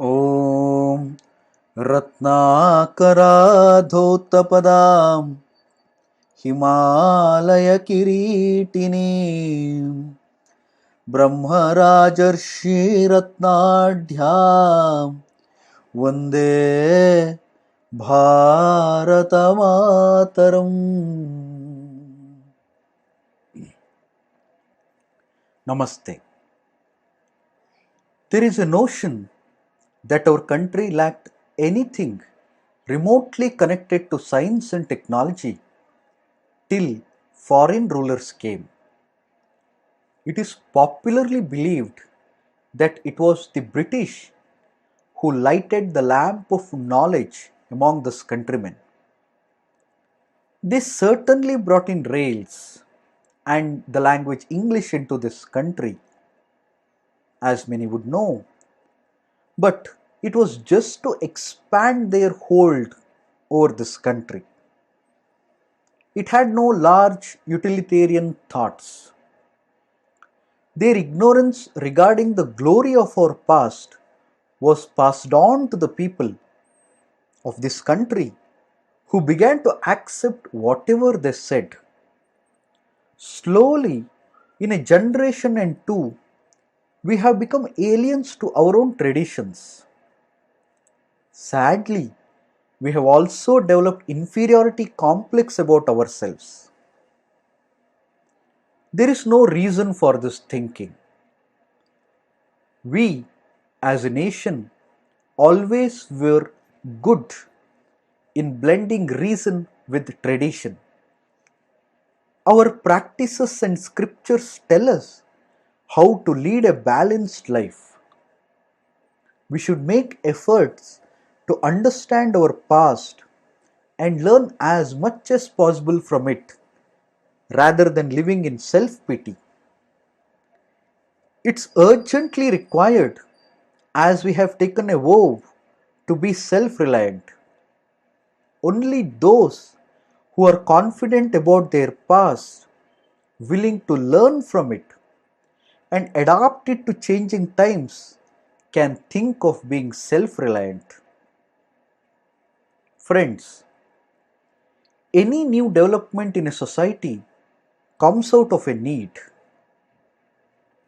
ॐ रत्नाकराधौतपदां हिमालयकिरीटिनीं ब्रह्मराजर्षिरत्नाढ्यां वन्दे भारतमातरम्. Namaste. There is a notion that our country lacked anything remotely connected to science and technology till foreign rulers came. It is popularly believed that it was the British who lighted the lamp of knowledge among the countrymen. They certainly brought in rails and the language English into this country, as many would know, but it was just to expand their hold over this country. It had no large utilitarian thoughts. Their ignorance regarding the glory of our past was passed on to the people of this country, who began to accept whatever they said. Slowly, in a generation and two, we have become aliens to our own traditions. Sadly, we have also developed inferiority complex about ourselves. There is no reason for this thinking. We, as a nation, always were good in blending reason with tradition. Our practices and scriptures tell us how to lead a balanced life. We should make efforts to understand our past and learn as much as possible from it rather than living in self pity. It's urgently required as we have taken a vow to be self reliant. Only those who are confident about their past, willing to learn from it, and adapt it to changing times can think of being self reliant. Friends, any new development in a society comes out of a need.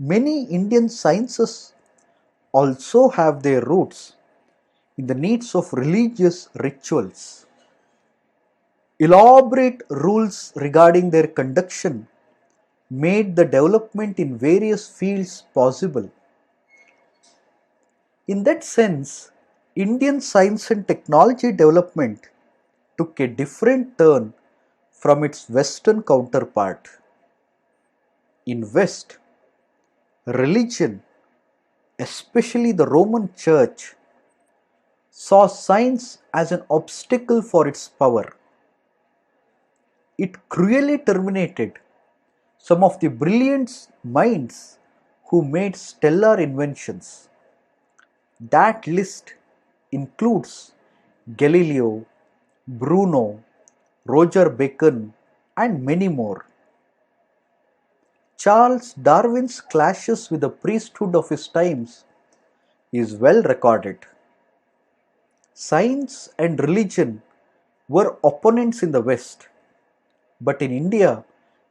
Many Indian sciences also have their roots in the needs of religious rituals. Elaborate rules regarding their conduction made the development in various fields possible. In that sense, Indian science and technology development took a different turn from its Western counterpart. In West, religion, especially the Roman Church, saw science as an obstacle for its power. It cruelly terminated some of the brilliant minds who made stellar inventions. That list includes Galileo, Bruno, Roger Bacon, and many more. Charles Darwin's clashes with the priesthood of his times is well recorded. Science and religion were opponents in the West, but in India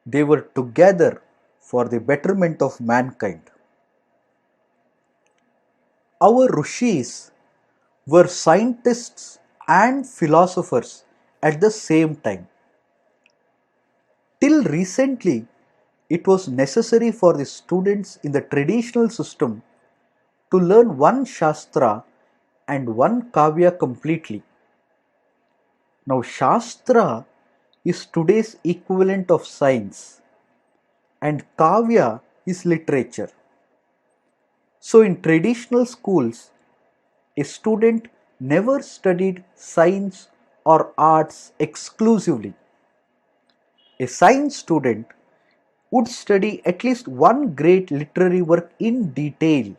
they were together for the betterment of mankind. Our rishis were scientists and philosophers at the same time. Till recently, it was necessary for the students in the traditional system to learn one Shastra and one Kavya completely. Now, Shastra is today's equivalent of science, and Kavya is literature. So, in traditional schools, a student never studied science or arts exclusively. A science student would study at least one great literary work in detail.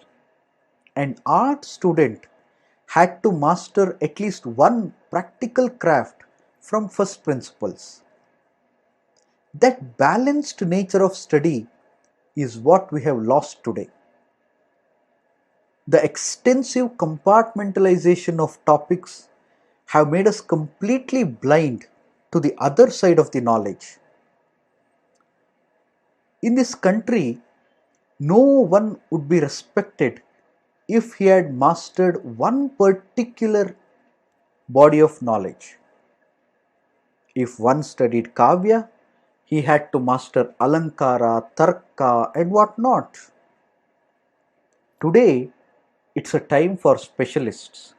An art student had to master at least one practical craft from first principles. That balanced nature of study is what we have lost today. The extensive compartmentalization of topics have made us completely blind to the other side of the knowledge. In this country, no one would be respected if he had mastered one particular body of knowledge. If one studied Kavya, he had to master Alankara, Tarka, and what not. Today, it's a time for specialists.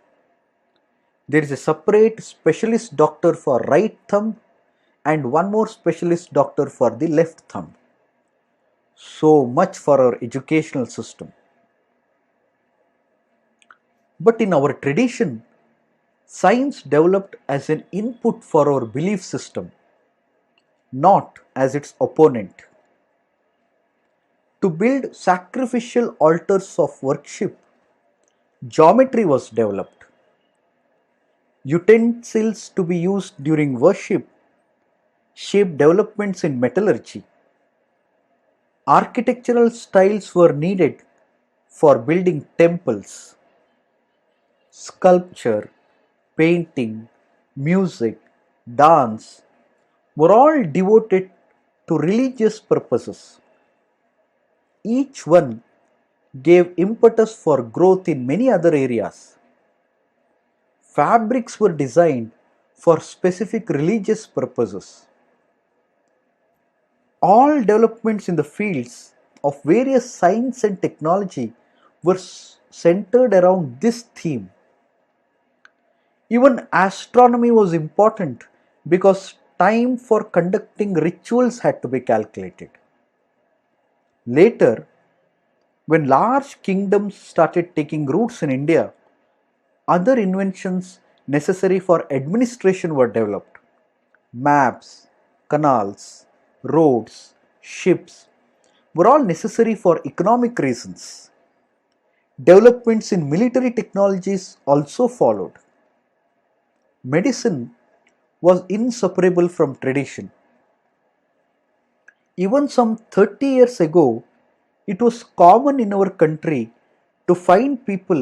There is a separate specialist doctor for right thumb and one more specialist doctor for the left thumb. So much for our educational system. But in our tradition, science developed as an input for our belief system, not as its opponent. To build sacrificial altars of worship, geometry was developed. Utensils to be used during worship shaped developments in metallurgy. Architectural styles were needed for building temples. Sculpture, painting, music, dance were all devoted to religious purposes. Each one gave impetus for growth in many other areas. Fabrics were designed for specific religious purposes. All developments in the fields of various science and technology were centered around this theme. Even astronomy was important because time for conducting rituals had to be calculated. Later, when large kingdoms started taking roots in India, other inventions necessary for administration were developed. Maps, canals, roads, ships were all necessary for economic reasons. Developments in military technologies also followed. Medicine was inseparable from tradition. Even some 30 years ago, it was common in our country to find people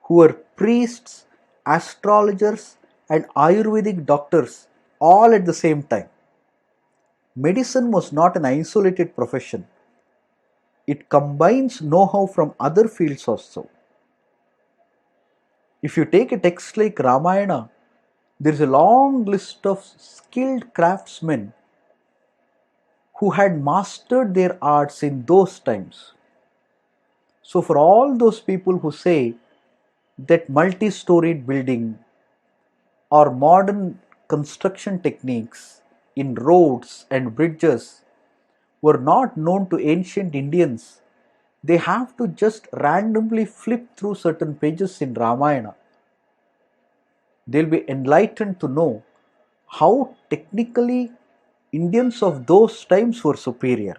who were priests, astrologers, and Ayurvedic doctors all at the same time. Medicine was not an isolated profession, it combines know how from other fields also. If you take a text like Ramayana, there is a long list of skilled craftsmen who had mastered their arts in those times. So, for all those people who say that multi storied building or modern construction techniques in roads and bridges were not known to ancient Indians, they have to just randomly flip through certain pages in Ramayana. They'll be enlightened to know how technically Indians of those times were superior.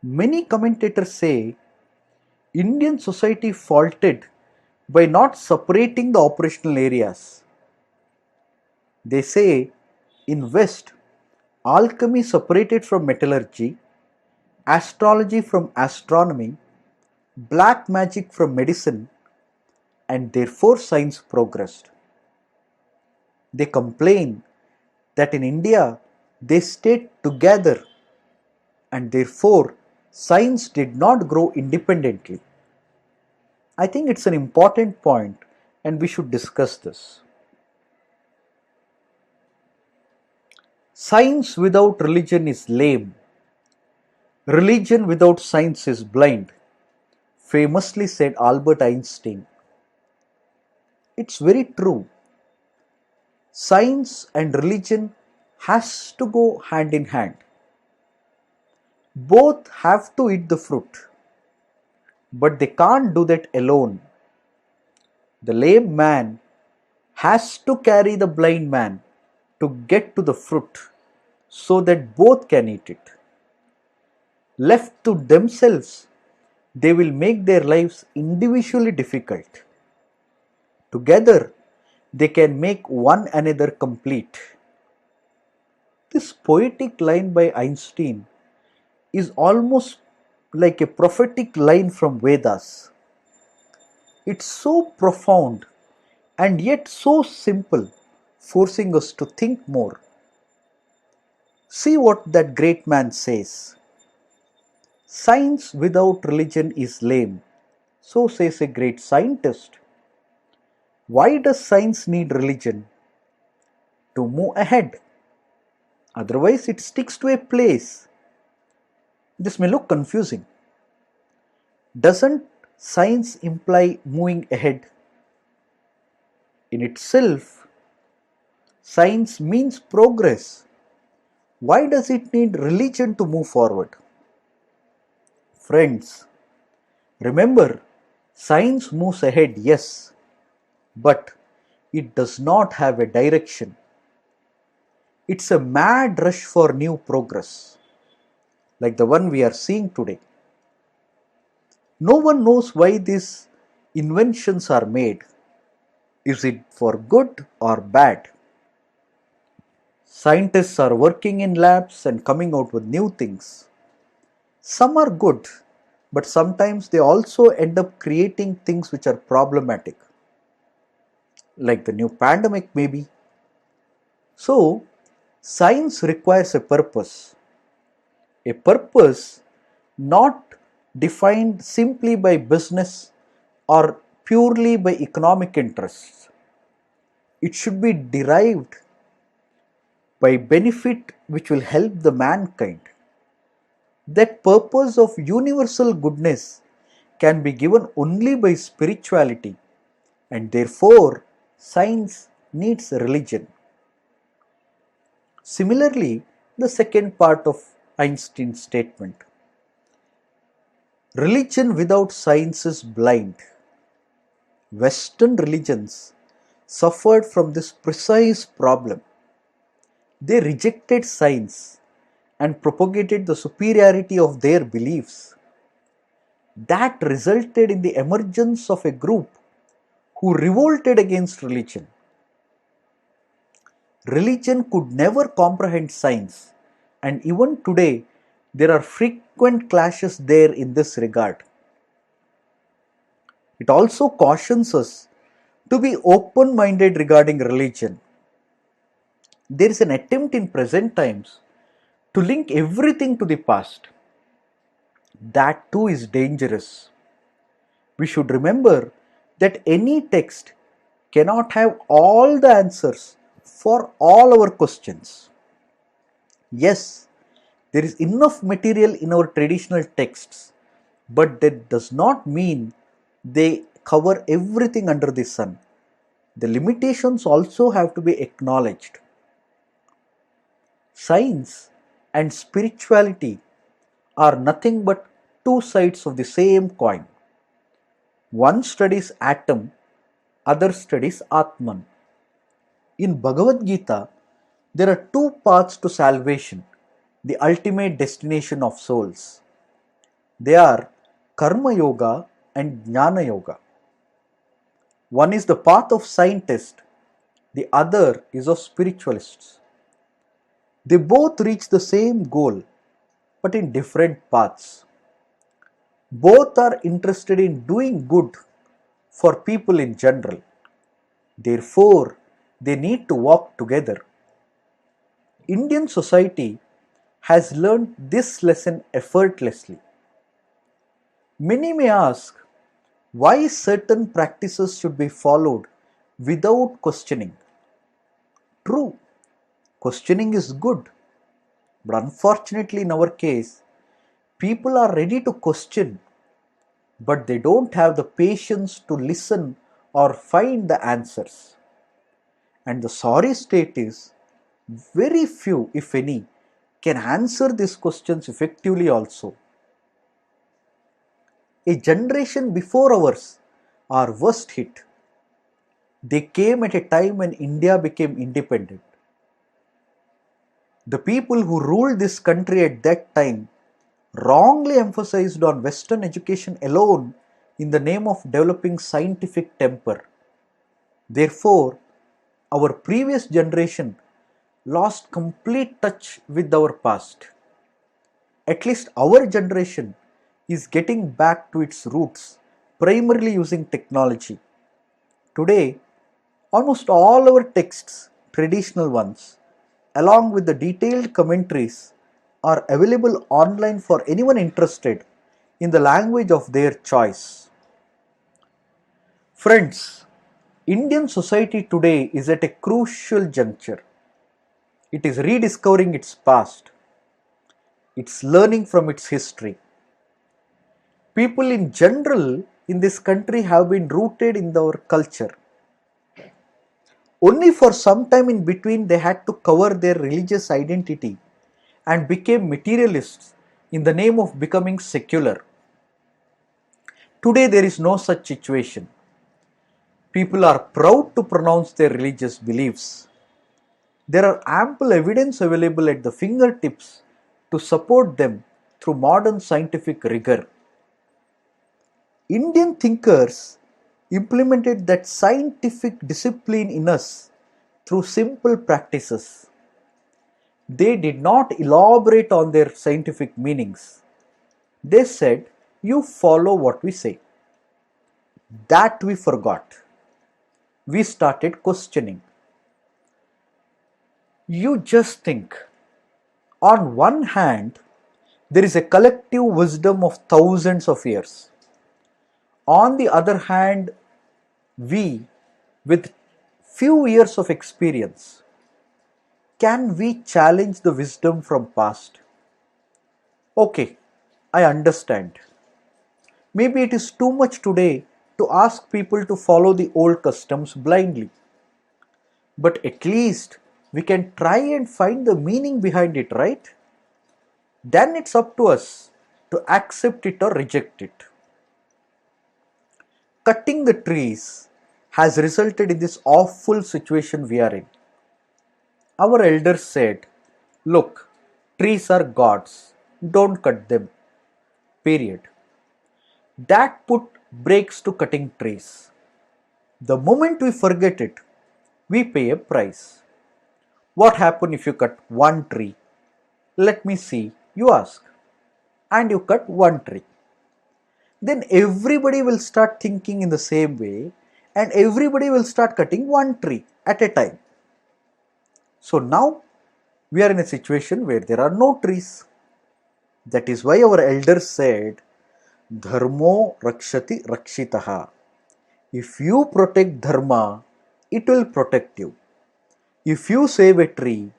Many commentators say Indian society faltered by not separating the operational areas. They say in West, alchemy separated from metallurgy, astrology from astronomy, black magic from medicine, and therefore science progressed. They complain that in India they stayed together and therefore science did not grow independently. I think it's an important point and we should discuss this. Science without religion is lame. Religion without science is blind, famously said Albert Einstein. It's very true. Science and religion has to go hand in hand. Both have to eat the fruit, but they can't do that alone. The lame man has to carry the blind man to get to the fruit so that both can eat it. Left to themselves, they will make their lives individually difficult. Together, they can make one another complete. This poetic line by Einstein is almost like a prophetic line from Vedas. It's so profound and yet so simple, forcing us to think more. See what that great man says. Science without religion is lame. So says a great scientist. Why does science need religion? To move ahead. Otherwise, it sticks to a place. This may look confusing. Doesn't science imply moving ahead? In itself, science means progress. Why does it need religion to move forward? Friends, remember, science moves ahead, yes, but it does not have a direction. It's a mad rush for new progress, like the one we are seeing today. No one knows why these inventions are made. Is it for good or bad? Scientists are working in labs and coming out with new things. Some are good, but sometimes they also end up creating things which are problematic, like the new pandemic, maybe. So, science requires a purpose not defined simply by business or purely by economic interests. It should be derived by benefit which will help the mankind. That purpose of universal goodness can be given only by spirituality, and therefore science needs religion. Similarly, the second part of Einstein's statement, religion without science is blind. Western religions suffered from this precise problem. They rejected science and propagated the superiority of their beliefs. That resulted in the emergence of a group who revolted against religion. Religion could never comprehend science, and even today there are frequent clashes there in this regard. It also cautions us to be open minded regarding religion. There is an attempt in present times to link everything to the past. That too is dangerous. We should remember that any text cannot have all the answers for all our questions. Yes, there is enough material in our traditional texts, but that does not mean they cover everything under the sun. The limitations also have to be acknowledged. Science and spirituality are nothing but two sides of the same coin. One studies atom, other studies Atman. In Bhagavad Gita, there are two paths to salvation, the ultimate destination of souls. They are Karma Yoga and Jnana Yoga. One is the path of scientists, the other is of spiritualists. They both reach the same goal, but in different paths. Both are interested in doing good for people in general. Therefore, they need to walk together. Indian society has learned this lesson effortlessly. Many may ask why certain practices should be followed without questioning. True, questioning is good, but unfortunately, in our case, people are ready to question, but they don't have the patience to listen or find the answers. And the sorry state is, very few, if any, can answer these questions effectively also. A generation before ours are worst hit. They came at a time when India became independent. The people who ruled this country at that time wrongly emphasized on Western education alone in the name of developing scientific temper. Therefore, our previous generation lost complete touch with our past. At least our generation is getting back to its roots, primarily using technology. Today, almost all our texts, traditional ones, along with the detailed commentaries, are available online for anyone interested in the language of their choice. Friends, Indian society today is at a crucial juncture. It is rediscovering its past, it's learning from its history. People in general in this country have been rooted in our culture. Only for some time in between they had to cover their religious identity and became materialists in the name of becoming secular. Today there is no such situation. People are proud to pronounce their religious beliefs. There are ample evidence available at the fingertips to support them through modern scientific rigor. Indian thinkers implemented that scientific discipline in us through simple practices. They did not elaborate on their scientific meanings. They said, "You follow what we say." That we forgot. We started questioning. You just think. On one hand, there is a collective wisdom of thousands of years. On the other hand, we, with few years of experience, can we challenge the wisdom from past? Okay, I understand. Maybe it is too much today to ask people to follow the old customs blindly. But at least we can try and find the meaning behind it, right? Then it's up to us to accept it or reject it. Cutting the trees has resulted in this awful situation we are in. Our elders said, "Look, trees are gods, don't cut them." Period. That put brakes to cutting trees. The moment we forget it, we pay a price. What happens if you cut one tree? Let me see, you ask. And you cut one tree. Then everybody will start thinking in the same way and everybody will start cutting one tree at a time. So now we are in a situation where there are no trees. That is why our elders said, "Dharmo rakshati rakshitaha." If you protect dharma, it will protect you. If you save a tree,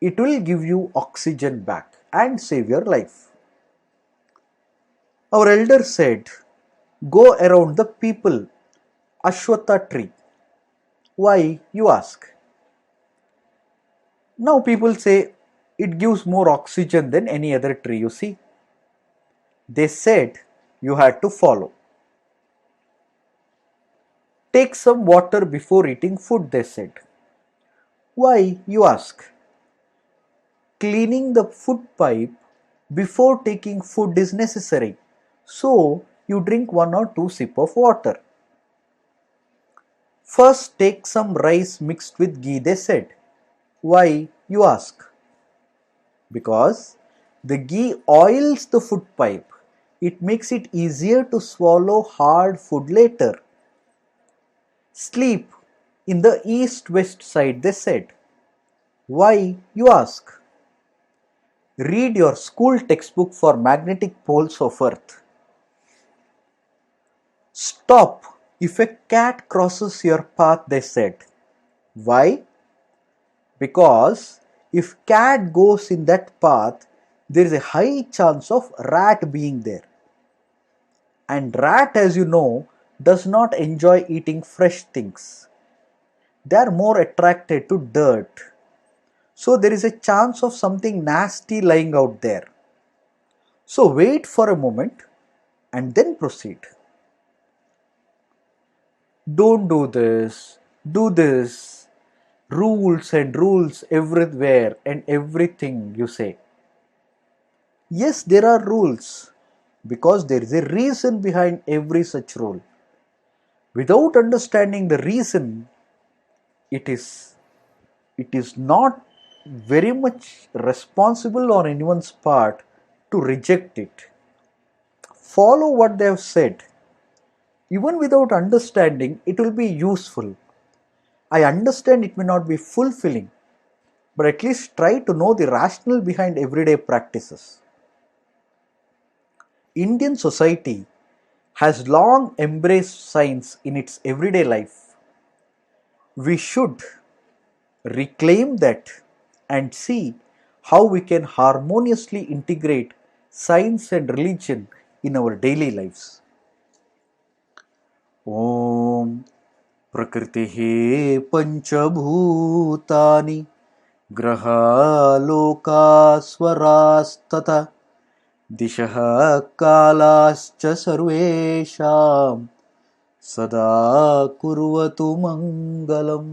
it will give you oxygen back and save your life. Our elders said, "Go around the people, Ashwatha tree." Why, you ask? Now people say it gives more oxygen than any other tree, you see. They said you had to follow. Take some water before eating food, they said. Why, you ask? Cleaning the food pipe before taking food is necessary. So you drink one or two sips of water. First take some rice mixed with ghee, they said. Why, you ask? Because the ghee oils the food pipe. It makes it easier to swallow hard food later. Sleep in the east-west side, they said. Why, you ask? Read your school textbook for magnetic poles of Earth. Stop if a cat crosses your path, they said. Why? Because if cat goes in that path, there is a high chance of rat being there. And rat, as you know, does not enjoy eating fresh things. They are more attracted to dirt. So there is a chance of something nasty lying out there. So wait for a moment and then proceed. Don't do this, do this. Rules and rules everywhere and everything, you say. Yes, there are rules because there is a reason behind every such rule. Without understanding the reason, it is not very much responsible on anyone's part to reject it. follow what they have said. Even without understanding, it will be useful. I understand it may not be fulfilling, but at least try to know the rationale behind everyday practices. Indian society has long embraced science in its everyday life. We should reclaim that and see how we can harmoniously integrate science and religion in our daily lives. ॐ प्रकृतिः पञ्चभूतानि ग्रहालोकास्वरास्तथा दिशः कालाश्च सर्वेषां सदा कुर्वतु मङ्गलम्.